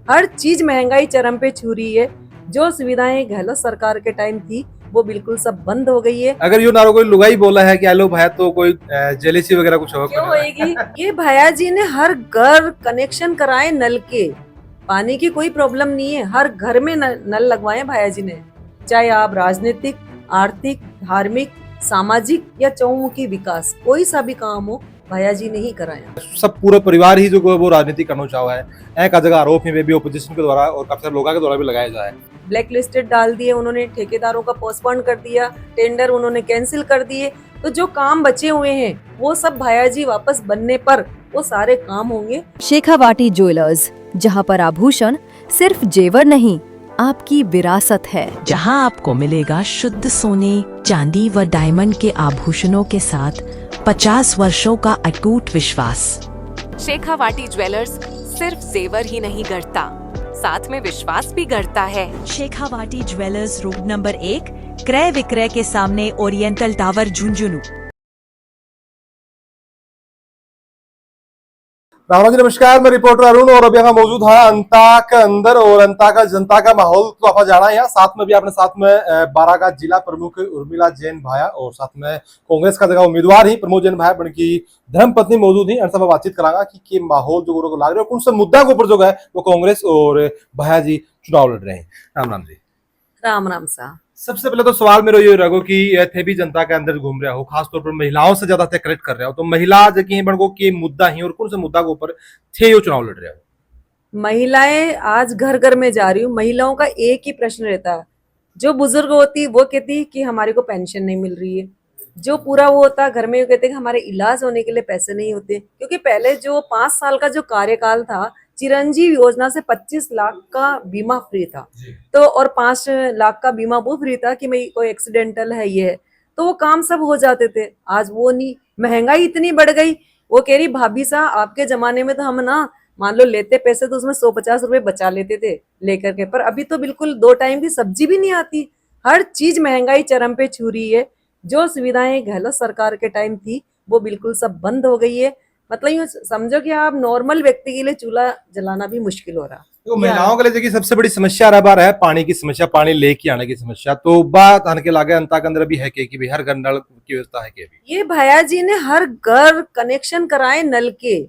हर चीज महंगाई चरम पे छू रही है। जो सुविधाएं गहलोत सरकार के टाइम थी वो बिल्कुल सब बंद हो गई है। अगर यूं ना कोई लुगाई बोला है कि हेलो भाई तो कोई जेलेसी वगैरह कुछ हो क्यों होएगी? ये भैया जी ने हर घर कनेक्शन कराए नल के। पानी की कोई प्रॉब्लम नहीं है, हर घर में नल लगवाए भैया जी ने। चाहे आप राजनीतिक, आर्थिक, धार्मिक, सामाजिक या चहुमुखी विकास कोई सा भी काम हो, भैया जी ने ही कराया। सब पूरा परिवार ही जो वो राजनीति करना चाहा है एक जगह आरोप है भी ओपोजिशन के द्वारा और काफी सारे लोगों के द्वारा भी लगाया जाए। ब्लैक लिस्टेड डाल दिए उन्होंने, ठेकेदारों का पोस्टपोन कर दिया, टेंडर उन्होंने कैंसिल कर दिए। तो जो काम बचे हुए हैं वो सब भैया जी वापस बनने पर वो सारे काम होंगे। शेखावाटी ज्वेलर्स, जहां पर आभूषण सिर्फ जेवर नहीं, आपकी विरासत है। जहां आपको मिलेगा शुद्ध सोने, चांदी व डायमंड के आभूषणों के साथ 50 वर्षों का अटूट विश्वास। शेखावाटी ज्वेलर्स सिर्फ जेवर ही नहीं गढ़ता, साथ में विश्वास भी गढ़ता है। शेखावाटी ज्वेलर्स, रोड नंबर 1, क्रय विक्रय के सामने, ओरिएंटल टावर, झुंझुनू। राम जी नमस्कार, मैं रिपोर्टर अरुण और अभी हम मौजूद है अंता के अंदर और अंता का जनता का माहौल तो आप जाना है। साथ में भी अपने साथ में बारागात जिला प्रमुख उर्मिला जैन भाया और साथ में कांग्रेस का जगह उम्मीदवार ही प्रमोद जैन भाया बन की धर्म पत्नी मौजूद ही। सब बातचीत करांगा कि माहौल जो लाग रहा है कौन सा मुद्दा के ऊपर जो है वो कांग्रेस और भाया जी चुनाव लड़ रहे हैं। राम राम जी। राम राम सा। सबसे पहले तो सवाल मेरा ये रहो कि थे भी जनता के अंदर घूम रहा हो, खासतौर पर महिलाओं से ज्यादा कनेक्ट कर रहे हो, तो महिला जकी बनको के मुद्दा ही और कौन से मुद्दा के ऊपर थे यो चुनाव लड़ रहे हो। महिलाएं आज घर घर में जा रही हूँ, महिलाओं का एक ही प्रश्न रहता है। जो बुजुर्ग होती वो कहती कि हमारे को पेंशन नहीं मिल रही है। जो पूरा वो होता घर में, वो कहते कि हमारे इलाज होने के लिए पैसे नहीं होते। क्योंकि पहले जो 5 साल का जो कार्यकाल था, चिरंजीव योजना से 25 लाख का बीमा फ्री था। तो और 5 लाख का बीमा वो फ्री था कि मैं कोई एक्सीडेंटल है ये है, तो वो काम सब हो जाते थे। आज वो नहीं, महंगाई इतनी बढ़ गई। वो कह रही भाभी साहब आपके जमाने में तो हम ना मान लो लेते पैसे तो उसमें 150 रुपए बचा लेते थे लेकर के, पर अभी तो बिल्कुल 2 टाइम की सब्जी भी नहीं आती। हर चीज महंगाई चरम पे छू रही है। जो सुविधाएं गहलोत सरकार के टाइम थी वो बिल्कुल सब बंद हो गई है। मतलब यूँ समझो कि आप नॉर्मल व्यक्ति के लिए चूल्हा जलाना भी मुश्किल हो रहा। तो महिलाओं के लिए देखिए सबसे बड़ी समस्या रहा है पानी की समस्या, पानी लेके आने की समस्या। तो बात आने के लागे अंता के अंदर भी है कि भी हर घर नल की व्यवस्था है कि अभी ये भैया जी ने हर घर कनेक्शन कराए नल के।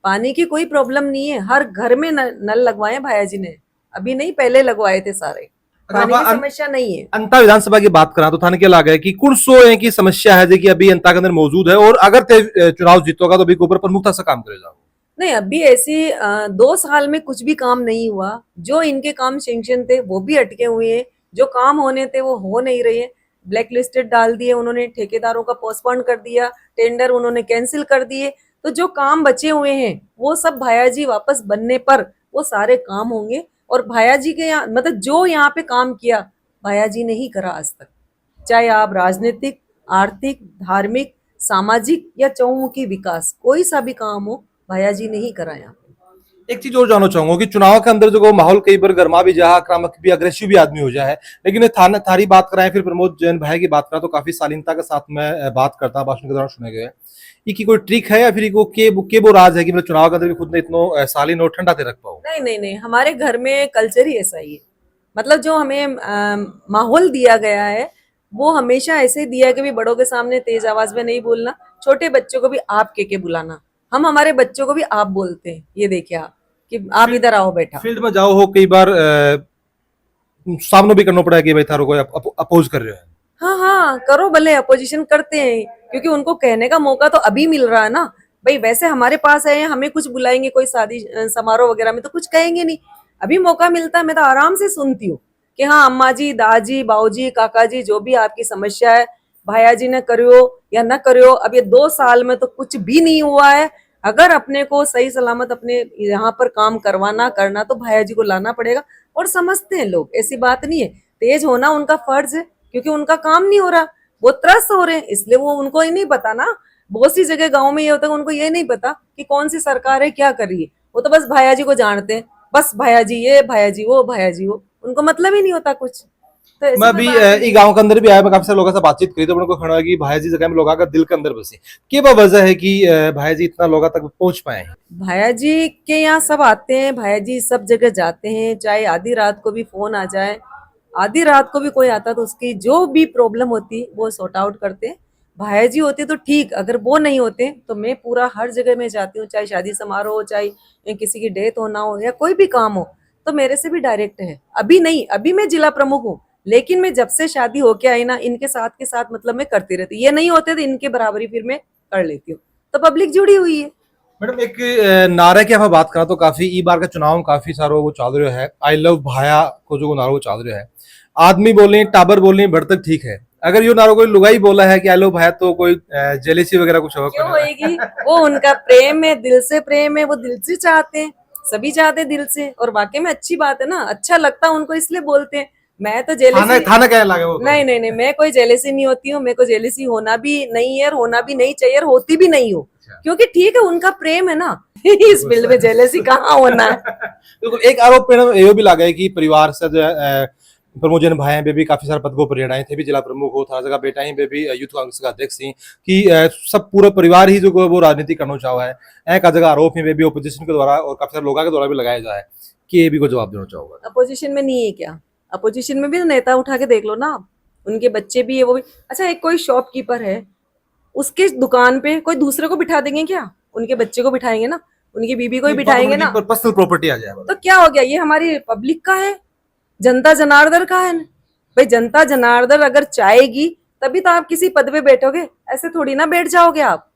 पानी की कोई प्रॉब्लम नहीं है, हर घर में नल लगवाए भैया जी ने। अभी नहीं, पहले लगवाए थे सारे। पानी की समस्या नहीं है। अंता विधानसभा की बात करा तो थाने के लागे कि कुल सो है की समस्या है जो कि अभी अंता के अंदर मौजूद है और अगर ते चुनाव जीतोगा तो अभी ऊपर प्रमुखता से काम करेगा। नहीं, अभी ऐसी 2 साल में कुछ भी काम नहीं हुआ। जो इनके काम सेंक्शन थे वो भी अटके हुए हैं, जो काम होने थे वो हो नहीं रहे। ब्लैक लिस्टेड डाल दिए उन्होंने, ठेकेदारों का पोस्टपोन कर दिया, टेंडर उन्होंने कैंसिल कर दिए। तो जो काम बचे हुए हैं वो सब भाया जी वापस बनने पर वो सारे काम होंगे। और भाया जी के यहाँ मतलब जो यहाँ पे काम किया भाया जी ने ही करा आज तक। चाहे आप राजनीतिक, आर्थिक, धार्मिक, सामाजिक या चहुमुखी विकास कोई सा भी काम हो, भैया जी ने ही कराया। एक चीज और जानना चाहूंगा कि चुनाव के अंदर जो माहौल कई बार गर्मा भी जा, आक्रामक भी, अग्रेसिव भी आदमी हो जाए, लेकिन थारी बात कराएं फिर प्रमोद जैन भाई की बात करा तो काफी शालीनता के साथ में बात करता भाषण के दौरान सुने गए। ये कोई ट्रिक है या फिर के वो राज है कि मतलब चुनाव के अंदर भी खुद ने इतना शालीन और ठंडा रख पाओ। नहीं नहीं नहीं, हमारे घर में कल्चर ही ऐसा ही है। मतलब जो हमें माहौल दिया गया है वो हमेशा ऐसे दिया कि भी बड़ों के सामने तेज आवाज में नहीं बोलना, छोटे बच्चों को भी आप के बुलाना। हम हमारे बच्चों को भी आप बोलते हैं, ये देखिए आप कि आप इधर आओ बेटा। फील्ड में जाओ हो कई बार सामना भी करना पड़ा कि भाई थारो कोई अपोज कर रहे हो। हाँ हाँ, करो भले, अपोजिशन करते हैं क्योंकि उनको कहने का मौका तो अभी मिल रहा है ना भाई। वैसे हमारे पास है, हमें कुछ बुलाएंगे कोई शादी समारोह वगैरह में तो कुछ कहेंगे नहीं। अभी मौका मिलता है, मैं तो आराम से सुनती हूँ कि हाँ अम्मा जी, दादी, बाऊजी, काका जी, जो भी आपकी समस्या है भाया जी ने करियो या न करियो। अब ये 2 साल में तो कुछ भी नहीं हुआ है। अगर अपने को सही सलामत अपने यहाँ पर काम करवाना करना तो भाया जी को लाना पड़ेगा। और समझते हैं लोग, ऐसी बात नहीं है। तेज होना उनका फर्ज है क्योंकि उनका काम नहीं हो रहा, वो त्रस्त हो रहे हैं, इसलिए वो उनको ही नहीं पता ना। बहुत सी जगह गांव में ये होता है, उनको ये नहीं पता कि कौन सी सरकार है, क्या कर रही है। वो तो बस भाया जी को जानते हैं, बस भाया जी ये, भाया जी वो, भाया जी वो, उनको मतलब ही नहीं होता कुछ। तो ऐसी मैं कोई भी बात नहीं ई गांव के अंदर भी आया, मैं काफी सारे लोगों से बातचीत करी तो उनको खड़ा कि भाई जी जगह में लोगों का दिल के अंदर बसी के बा वजह है कि भाई जी इतना लोगों तक पहुंच पाए हैं। भाया जी के यहाँ सब आते हैं, भाया जी सब जगह जाते हैं, चाहे आधी रात को भी फोन आ जाए, आधी रात को भी कोई आता तो उसकी जो भी प्रॉब्लम होती वो सॉर्ट आउट करते हैं। भाया जी होते तो ठीक, अगर वो नहीं होते तो मैं पूरा हर जगह में जाती हूँ, चाहे शादी समारोह हो, चाहे किसी की डेथ होना हो या कोई भी काम हो, तो मेरे से भी डायरेक्ट है। अभी नहीं, अभी मैं जिला प्रमुख हूँ, लेकिन मैं जब से शादी होके आई ना, इनके साथ मतलब मैं करती रहती, ये नहीं होते तो इनके बराबरी फिर मैं कर लेती हूँ, तो पब्लिक जुड़ी हुई है। मैडम एक नारे की आप बात करा तो काफी ई बार का चुनाव में काफी सारो वो चल रहा है, आई लव भाया को जो नारो वो चल रहा है, आदमी बोल रही टाबर बोल रही बढ़ तक ठीक है, अगर यो नारो कोई लुगाई बोला है कि आई लव भाया तो कोई जेलेसी वगैरह कुछ होगा? क्यों होएगी? वो उनका प्रेम है, दिल से प्रेम है, वो दिल से चाहते हैं, सभी चाहते हैं दिल से, और वाकई में अच्छी बात है ना, अच्छा लगता है उनको इसलिए बोलते हैं। मैं तो थाना जेलेसी थाना क्या लगे वो? नहीं नहीं नहीं, मैं कोई जेलेसी नहीं होती हूँ, मेरे को जेलेसी होना भी नहीं है और होना भी नहीं चाहिए और होती भी नहीं हूँ, क्योंकि ठीक है उनका प्रेम है ना। इस फील्ड में जेलेसी कहाँ होना है। बिल्कुल। एक आरोप मैडम ये भी लगा है कि परिवार से जो है प्रमोजन भाई बे भी काफी सारे पदों पर रेड़ाए थे, भी जिला प्रमुख हो था जगह बेटा ही बे भी यूथ कांग्रेस का अध्यक्ष थी कि सब पूरा परिवार ही जो वो राजनीति करना चाहो है, एक जगह आरोप है भी ओपोजिशन के द्वारा और काफी सारे लोगों के द्वारा भी लगाया जाए कि ये भी को जवाब देना चाहोगा? अपोजिशन में नहीं है क्या? अपोजिशन में भी नेता उठा के देख लो ना, उनके बच्चे भी है, वो भी। अच्छा, एक कोई शॉपकीपर है, उसके दुकान पे कोई दूसरे को बिठा देंगे क्या? उनके बच्चे को बिठाएंगे ना, उनकी बीबी को ही बिठाएंगे ना, पर्सनल प्रॉपर्टी आ जाए तो क्या हो गया? ये हमारी पब्लिक का है, जनता जनार्दन का है। भाई जनता जनार्दन अगर चाहेगी तभी तो आप किसी पद पे बैठोगे, ऐसे थोड़ी ना बैठ जाओगे आप।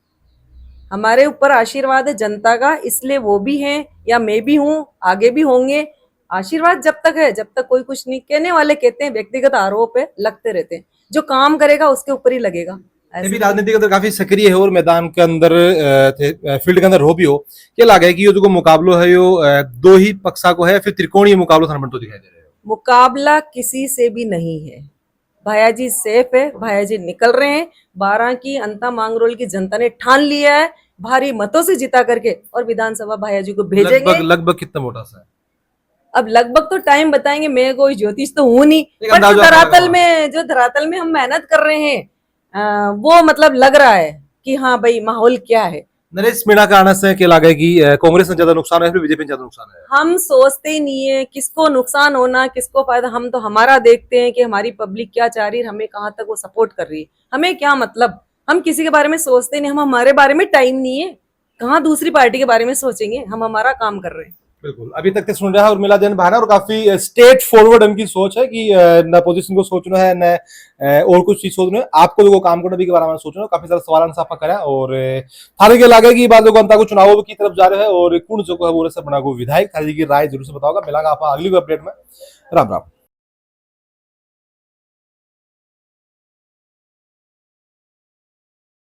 हमारे ऊपर आशीर्वाद है जनता का, इसलिए वो भी हैं या मैं भी हूँ, आगे भी होंगे। आशीर्वाद जब तक है, जब तक कोई कुछ नहीं। कहने वाले कहते हैं, व्यक्तिगत आरोप है, लगते रहते हैं, जो काम करेगा उसके ऊपर ही लगेगा। ये भी राजनीति के अंदर काफी सक्रिय है और मैदान के अंदर फील्ड के अंदर हो भी हो, क्या लगा है कि ये जो मुकाबलो है यो दो ही पक्षा को है, फिर त्रिकोणीय मुकाबला थाना तो दिखाई दे रहा है? मुकाबला किसी से भी नहीं है, भाया जी सेफ है, भाया जी निकल रहे हैं। 12 की अंता मांगरोल की जनता ने ठान लिया है भारी मतों से जिता करके, और विधानसभा भाया जी को भेजेंगे। लगभग कितना मोटा सा है? अब लगभग तो टाइम बताएंगे, मैं कोई ज्योतिष तो हूं नहीं, एक पर जो अंदाजा धरातल में हम मेहनत कर रहे हैं, वो मतलब लग रहा है कि हाँ भाई माहौल क्या है। नरेश मीणा का आने से क्या लगा है कि कांग्रेस में ज्यादा नुकसान है फिर बीजेपी में ज्यादा नुकसान है? हम सोचते ही नहीं है किसको नुकसान होना किसको फायदा, हम तो हमारा देखते हैं कि हमारी पब्लिक क्या चाह रही है, हमें कहाँ तक वो सपोर्ट कर रही है, हमें क्या मतलब। हम किसी के बारे में सोचते नहीं, हम हमारे बारे में टाइम नहीं है, कहाँ दूसरी पार्टी के बारे में सोचेंगे, हम हमारा काम कर रहे हैं। बिल्कुल। अभी तक के सुन रहा है उर्मिला जैन भाना, और काफी स्ट्रेट फॉरवर्ड उनकी सोच है कि न पोजीशन को सोचना है न और कुछ चीज सोचना है, आपको जो काम करना भी के बारे में सोचना है। काफी सारा सवाल आपका करा और थारे के लगे कि बात अंता को चुनाव की तरफ जा रहे हैं और कौन जो है वो बना को विधायक थारी की राय जरूर से बताओगा। मिलागा आप अगली अपडेट में। राम राम।